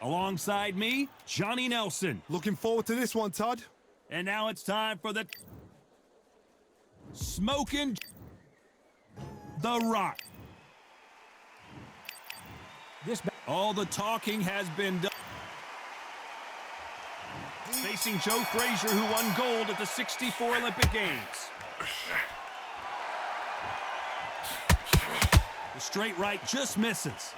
Alongside me, Johnny Nelson. Looking forward to this one, Todd. And now it's time for the Smoking The Rock. All the talking has been done. Facing Joe Frazier, who won gold at the '64 Olympic Games. The straight right just misses.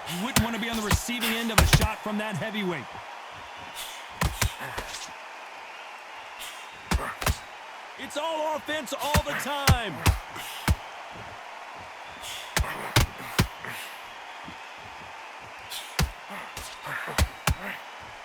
You wouldn't want to be on the receiving end of a shot from that heavyweight. It's all offense all the time.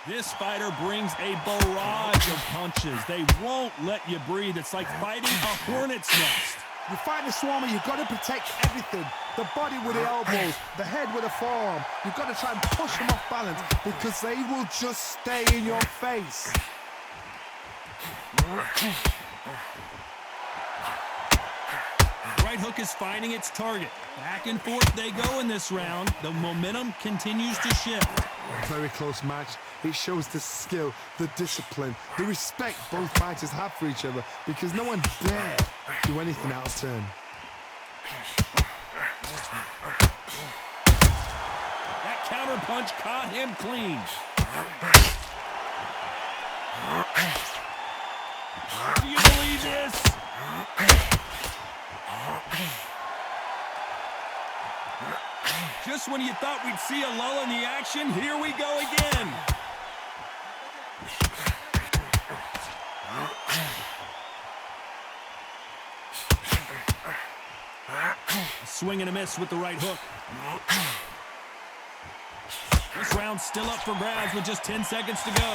This fighter brings a barrage of punches. They won't let you breathe. It's like fighting a hornet's nest. You fight the Swarmer, you've got to protect everything. The body with the elbows, the head with the forearm. You've got to try and push them off balance because they will just stay in your face. Right hook is finding its target. Back and forth they go in this round. The momentum continues to shift. Very close match. It shows the skill, the discipline, the respect both fighters have for each other because no one dare do anything out of turn. That counter punch caught him clean. Do you believe this? Just when you thought we'd see a lull in the action, here we go again. A swing and a miss with the right hook. This round's still up for grabs with just 10 seconds to go.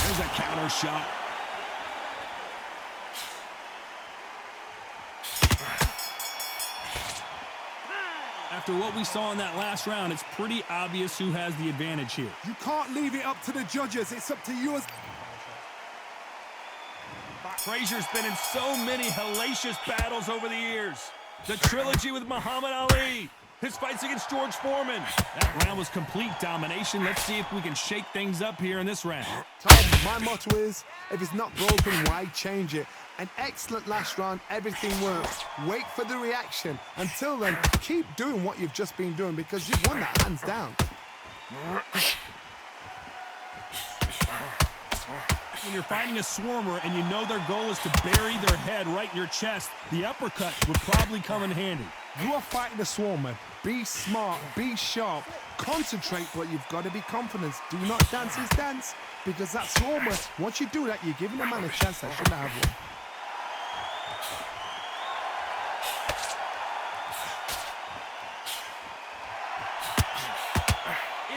There's a counter shot. After what we saw in that last round, it's pretty obvious who has the advantage here. You can't leave it up to the judges. It's up to you as... Frazier's been in so many hellacious battles over the years. The trilogy with Muhammad Ali. His fights against George Foreman. That round was complete domination. Let's see if we can shake things up here in this round. Tom, my motto is, if it's not broken, why change it? An excellent last round, everything works. Wait for the reaction. Until then, keep doing what you've just been doing because you've won that hands down. When you're fighting a Swarmer and you know their goal is to bury their head right in your chest, the uppercut would probably come in handy. You are fighting a Swarmer. Be smart, be sharp, concentrate, but you've got to be confident. Do not dance his dance because that Swarmer, once you do that, you're giving a man a chance that shouldn't have one.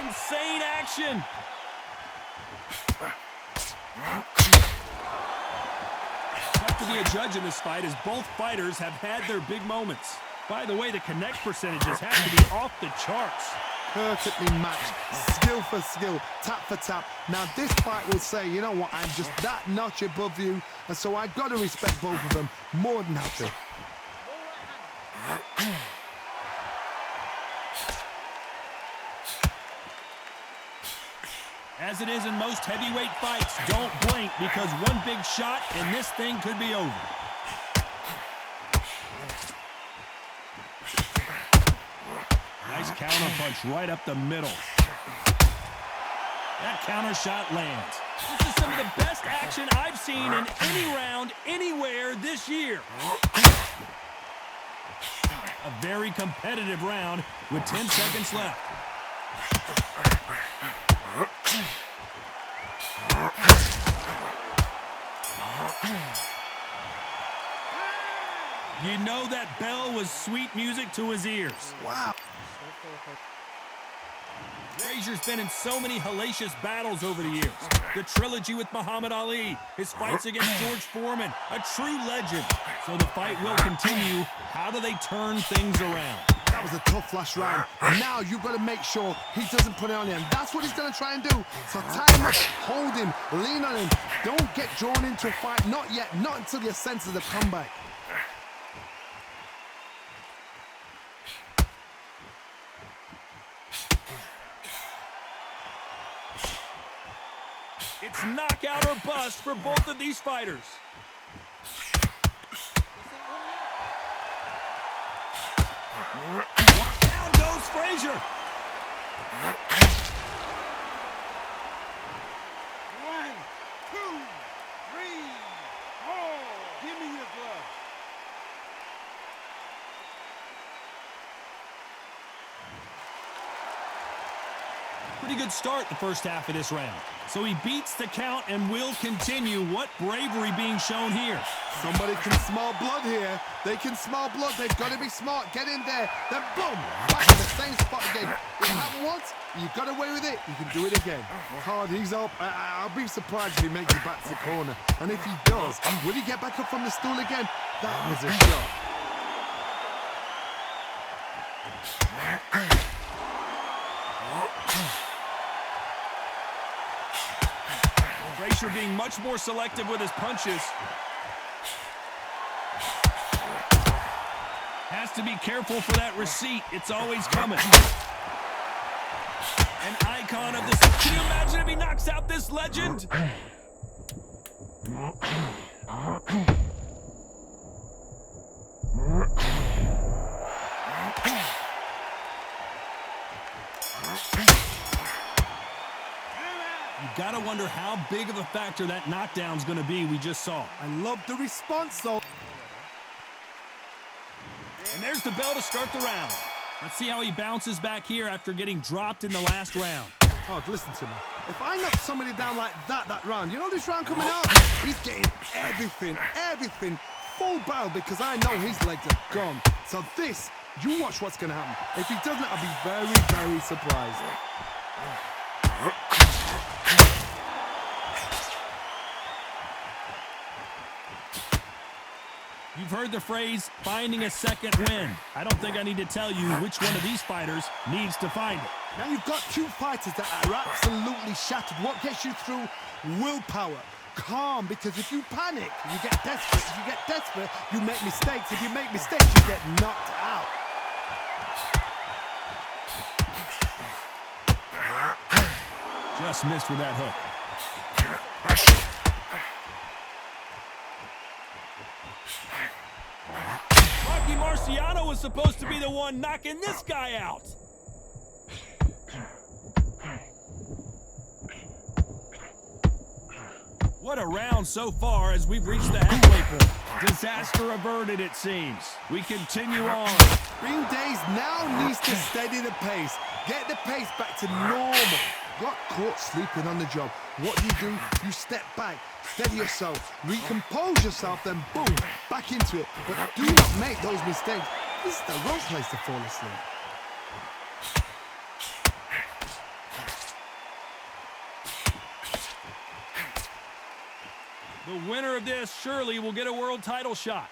Insane action. Tough to be a judge in this fight as both fighters have had their big moments. By the way, the connect percentages have to be off the charts. Perfectly matched, skill for skill, tap for tap. Now this fight will say, you know what, I'm just that notch above you, and so I've got to respect both of them more than have to. As it is in most heavyweight fights, don't blink because one big shot and this thing could be over. Nice counter punch right up the middle. That counter shot lands. This is some of the best action I've seen in any round, anywhere this year. A very competitive round with 10 seconds left. You know that bell was sweet music to his ears. Wow. Frazier's been in so many hellacious battles over the years. The trilogy with Muhammad Ali, his fights against George Foreman, a true legend. So the fight will continue. How do they turn things around? That was a tough last round. Now you've got to make sure he doesn't put it on him. That's what he's going to try and do. So tie him up, hold him, lean on him. Don't get drawn into a fight. Not yet. Not until your senses have come back. It's knockout or bust for both of these fighters. Down goes Frazier. 1, 2, 3, 4. Give me your glove. Pretty good start the first half of this round. So he beats the count and will continue. What bravery being shown here. Somebody can smell blood here. They can smell blood. They've got to be smart. Get in there. Then boom, back in the same spot again. It happened once. You got away with it. You can do it again. Hard. He's up. I'll be surprised if he makes it back to the corner. And if he does, will he get back up from the stool again? That was a shot. Frazier being much more selective with his punches. Has to be careful for that receipt. It's always coming. An icon of this. Can you imagine if he knocks out this legend? You gotta wonder how big of a factor that knockdown's gonna be we just saw. I love the response, though. And there's the bell to start the round. Let's see how he bounces back here after getting dropped in the last round. Oh, listen to me. If I knock somebody down like that round, you know this round coming out? He's getting everything full barrel because I know his legs are gone. So this, you watch what's going to happen. If he doesn't, I'll be very, very surprised. You've heard the phrase, finding a second win. I don't think I need to tell you which one of these fighters needs to find it. Now you've got two fighters that are absolutely shattered. What gets you through? Willpower. Calm, because if you panic, you get desperate. If you get desperate, you make mistakes. If you make mistakes, you get knocked out. Just missed with that hook. Rocky Marciano was supposed to be the one knocking this guy out. What a round so far as we've reached the halfway point. Disaster averted, it seems. We continue on. Green Days now needs to steady the pace. Get the pace back to normal. Got caught sleeping on the job. What do? You step back, steady yourself, recompose yourself, then boom, back into it. But do not make those mistakes. This is the wrong place to fall asleep. The winner of this surely will get a world title shot.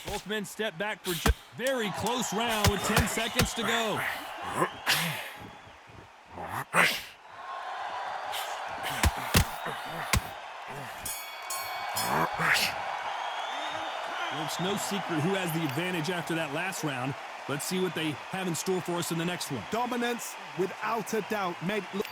Both men step back for just very close round with 10 seconds to go. Well, it's no secret who has the advantage after that last round. Let's see what they have in store for us in the next one. Dominance, without a doubt, made it look.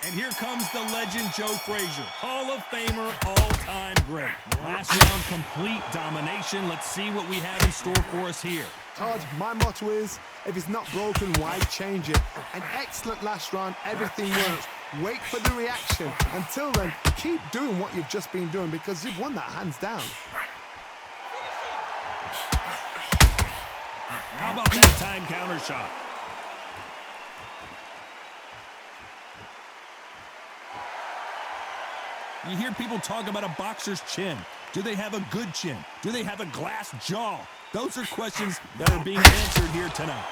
And here comes the legend Joe Frazier, Hall of Famer, all-time great. Last round, complete domination. Let's see what we have in store for us here. Todd, my motto is, if it's not broken, why change it? An excellent last round, everything works. Wait for the reaction. Until then, keep doing what you've just been doing because you've won that hands down. How about that time counter shot? You hear people talk about a boxer's chin. Do they have a good chin? Do they have a glass jaw? Those are questions that are being answered here tonight.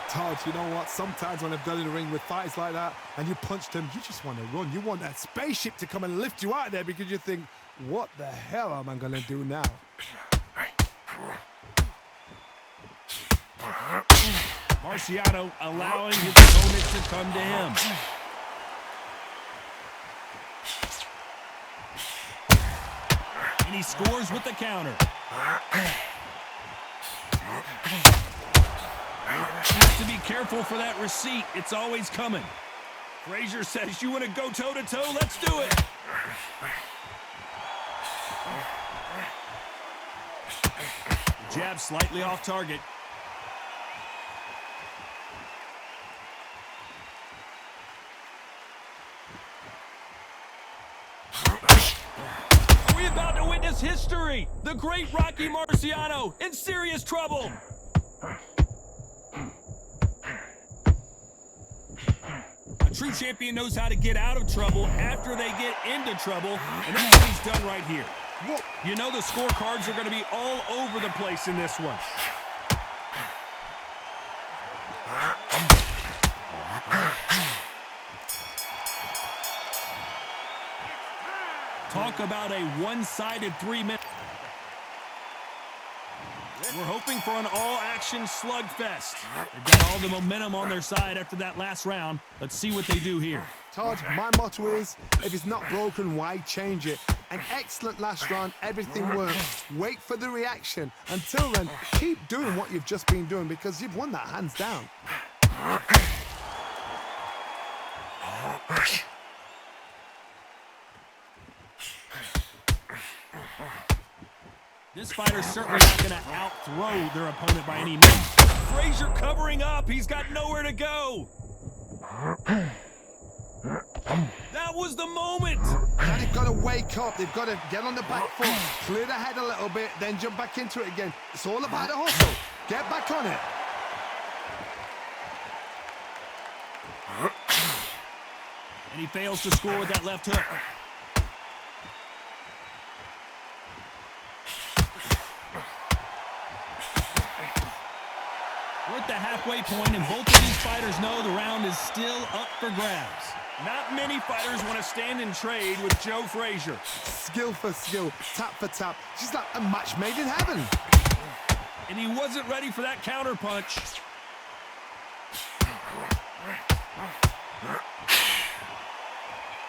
Todd, you know what? Sometimes when I've done in the ring with fights like that and you punched him, you just want to run. You want that spaceship to come and lift you out of there because you think, what the hell am I going to do now? Marciano allowing his opponent to come to him. And he scores with the counter. Have to be careful for that receipt. It's always coming. Frazier says, you want to go toe-to-toe? Let's do it. Jab slightly off target. Are we about to witness history? The great Rocky Marciano in serious trouble. A true champion knows how to get out of trouble after they get into trouble, and that's what he's done right here. What? You know the scorecards are going to be all over the place in this one. Talk about a one-sided 3-minute. We're hoping for an all-action slugfest. They've got all the momentum on their side after that last round. Let's see what they do here. Todd, my motto is, if it's not broken, why change it? An excellent last round, everything works. Wait for the reaction. Until then, keep doing what you've just been doing because you've won that hands down. This fighter's certainly not going to out-throw their opponent by any means. Frazier covering up. He's got nowhere to go. That was the moment. Now they've got to wake up. They've got to get on the back foot, clear the head a little bit, then jump back into it again. It's all about the hustle. Get back on it. And he fails to score with that left hook. We're at the halfway point, and both of these fighters know the round is still up for grabs. Not many fighters want to stand and trade with Joe Frazier. Skill for skill, tap for tap. She's like a match made in heaven. And he wasn't ready for that counter punch.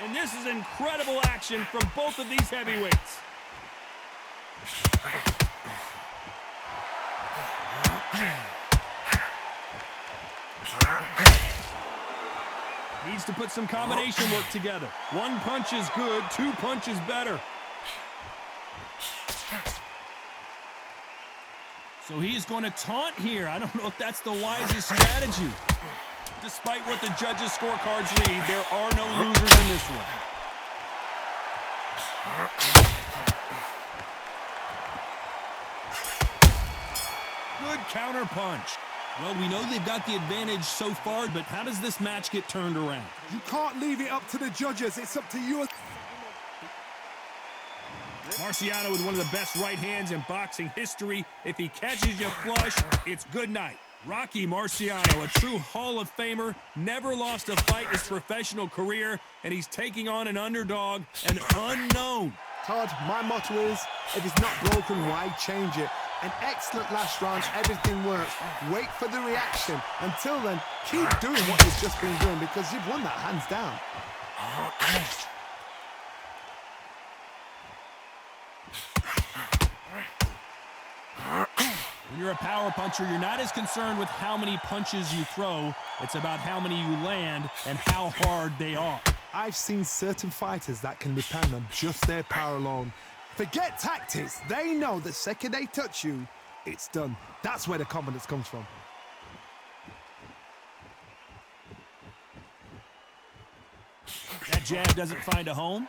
And this is incredible action from both of these heavyweights. Needs to put some combination work together. One punch is good, two punches better. So he's going to taunt here. I don't know if that's the wisest strategy. Despite what the judges' scorecards read, there are no losers in this one. Good counter punch. Well, we know they've got the advantage so far, but how does this match get turned around? You can't leave it up to the judges. It's up to you. Marciano with one of the best right hands in boxing history. If he catches you flush, it's good night. Rocky Marciano, a true Hall of Famer, never lost a fight in his professional career, and he's taking on an underdog, an unknown. Todd, my motto is, if it's not broken, why change it? An excellent last round, everything works. Wait for the reaction. Until then, keep doing what you've just been doing because you've won that hands down. When you're a power puncher, you're not as concerned with how many punches you throw. It's about how many you land and how hard they are. I've seen certain fighters that can depend on just their power alone. Forget tactics. They know the second they touch you, it's done. That's where the confidence comes from. That jab doesn't find a home.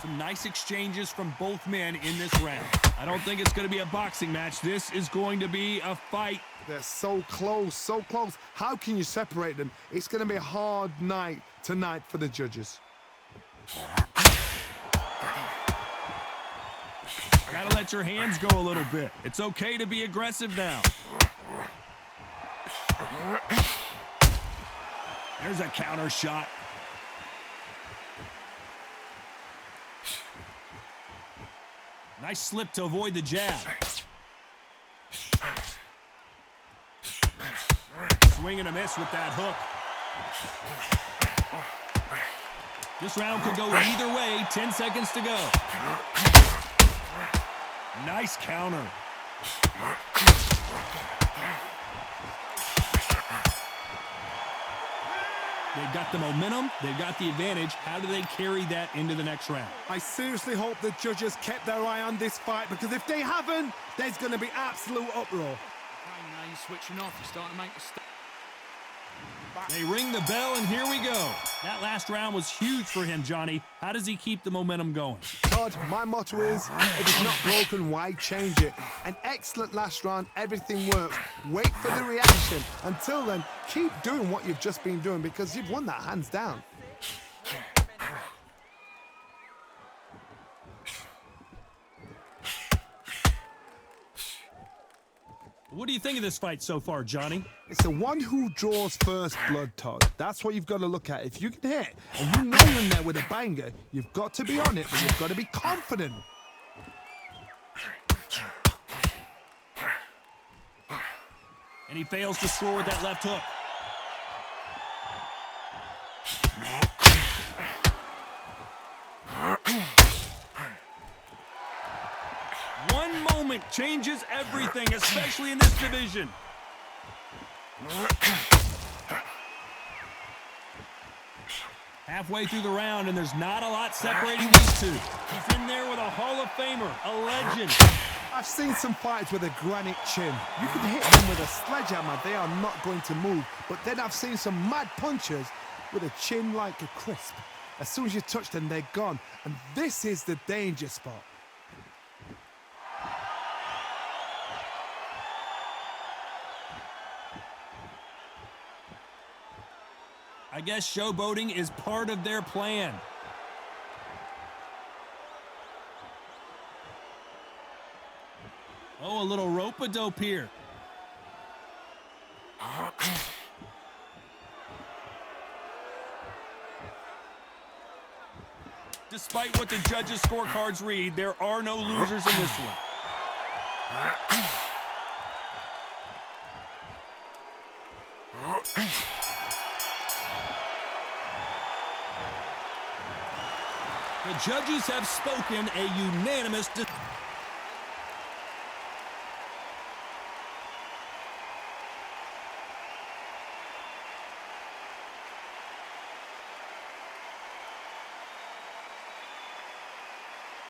Some nice exchanges from both men in this round. I don't think it's going to be a boxing match. This is going to be a fight. They're so close, so close. How can you separate them? It's going to be a hard night tonight for the judges. Gotta let your hands go a little bit. It's okay to be aggressive now. There's a counter shot. Nice slip to avoid the jab. Swing and a miss with that hook. This round could go either way. 10 seconds to go. Nice counter. They've got the momentum. They've got the advantage. How do they carry that into the next round? I seriously hope the judges kept their eye on this fight, because if they haven't, there's going to be absolute uproar. Now you're switching off. You're starting to make mistakes. They ring the bell, and here we go. That last round was huge for him, Johnny. How does he keep the momentum going? Todd, my motto is, if it's not broken, why change it? An excellent last round, everything works. Wait for the reaction. Until then, keep doing what you've just been doing, because you've won that hands down. What do you think of this fight so far, Johnny? It's the one who draws first blood, Todd. That's what you've got to look at. If you can hit, and you know you're in there with a banger, you've got to be on it, but you've got to be confident. And he fails to score with that left hook. One moment changes everything, especially in this division. Halfway through the round, and there's not a lot separating these two. He's in there with a Hall of Famer, a legend. I've seen some fighters with a granite chin. You can hit them with a sledgehammer, they are not going to move. But then I've seen some mad punchers with a chin like a crisp. As soon as you touch them, they're gone. And this is the danger spot. I guess showboating is part of their plan. Oh, a little rope-a-dope here. Despite what the judges' scorecards read, there are no losers in this one. The judges have spoken, a unanimous decision.